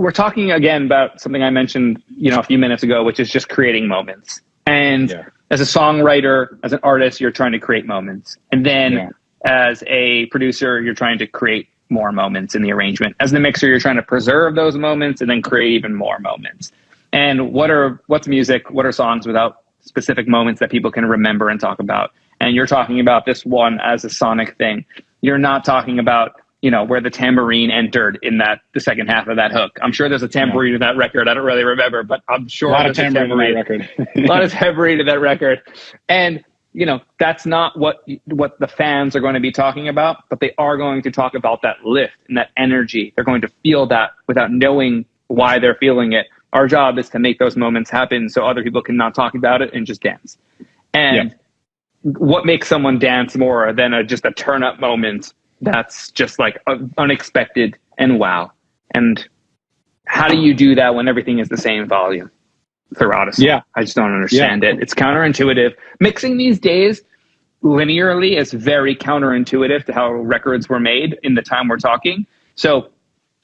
we're talking again about something I mentioned, a few minutes ago, which is just creating moments. And as a songwriter, as an artist, you're trying to create moments. And then as a producer, you're trying to create more moments in the arrangement. As the mixer, you're trying to preserve those moments and then create even more moments. And what's music? What are songs without specific moments that people can remember and talk about? And you're talking about this one as a sonic thing. You're not talking about, where the tambourine entered in the second half of that hook. I'm sure there's a tambourine in that record. I don't really remember, but I'm sure a lot of tambourine in that record. A lot of tambourine in that record. And, that's not what the fans are going to be talking about, but they are going to talk about that lift and that energy. They're going to feel that without knowing why they're feeling it. Our job is to make those moments happen so other people can not talk about it and just dance. And what makes someone dance more than just a turn up moment that's just like unexpected and wow? And how do you do that when everything is the same volume throughout a song? I just don't understand it. It's counterintuitive. Mixing these days linearly is very counterintuitive to how records were made in the time we're talking. So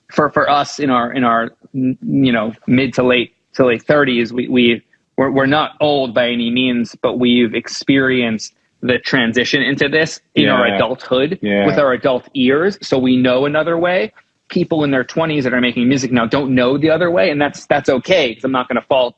for us in our mid to late 30s, we're not old by any means, but we've experienced the transition into this in our adulthood with our adult ears. So we know another way. People in their 20s that are making music now don't know the other way, and that's okay, because I'm not going to fault.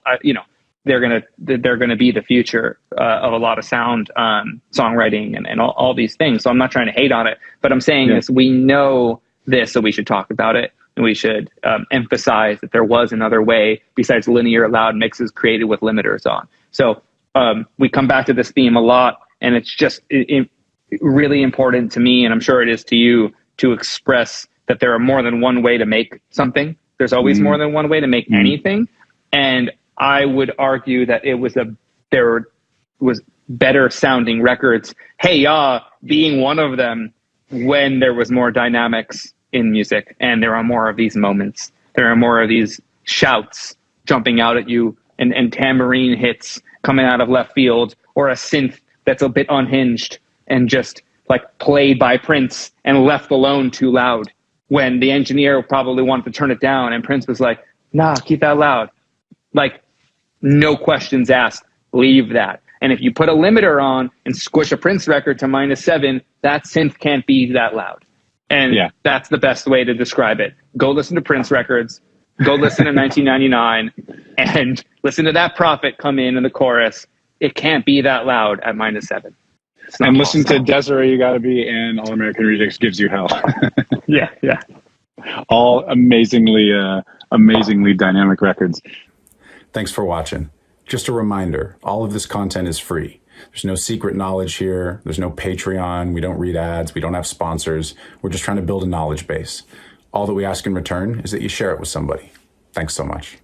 They're gonna be the future of a lot of sound songwriting and all these things. So I'm not trying to hate on it, but I'm saying this: we know this, so we should talk about it. And we should emphasize that there was another way besides linear loud mixes created with limiters on. So we come back to this theme a lot, and it's just really important to me, and I'm sure it is to you, to express that there are more than one way to make something. There's always more than one way to make anything. And I would argue that there was better sounding records, being one of them, when there was more dynamics in music, and there are more of these moments. There are more of these shouts jumping out at you, and tambourine hits coming out of left field, or a synth that's a bit unhinged and just like played by Prince and left alone too loud, when the engineer probably wanted to turn it down and Prince was like, nah, keep that loud. Like, no questions asked, leave that. And if you put a limiter on and squish a Prince record to -7, that synth can't be that loud. And that's the best way to describe it. Go listen to Prince records, go listen to 1999, and listen to that Prophet come in the chorus. It can't be that loud at -7. And listen to Desiree You Gotta Be and All American Rejects Gives You Hell. Yeah. All amazingly dynamic records. Thanks for watching. Just a reminder, all of this content is free. There's no secret knowledge here. There's no Patreon. We don't read ads. We don't have sponsors. We're just trying to build a knowledge base. All that we ask in return is that you share it with somebody. Thanks so much.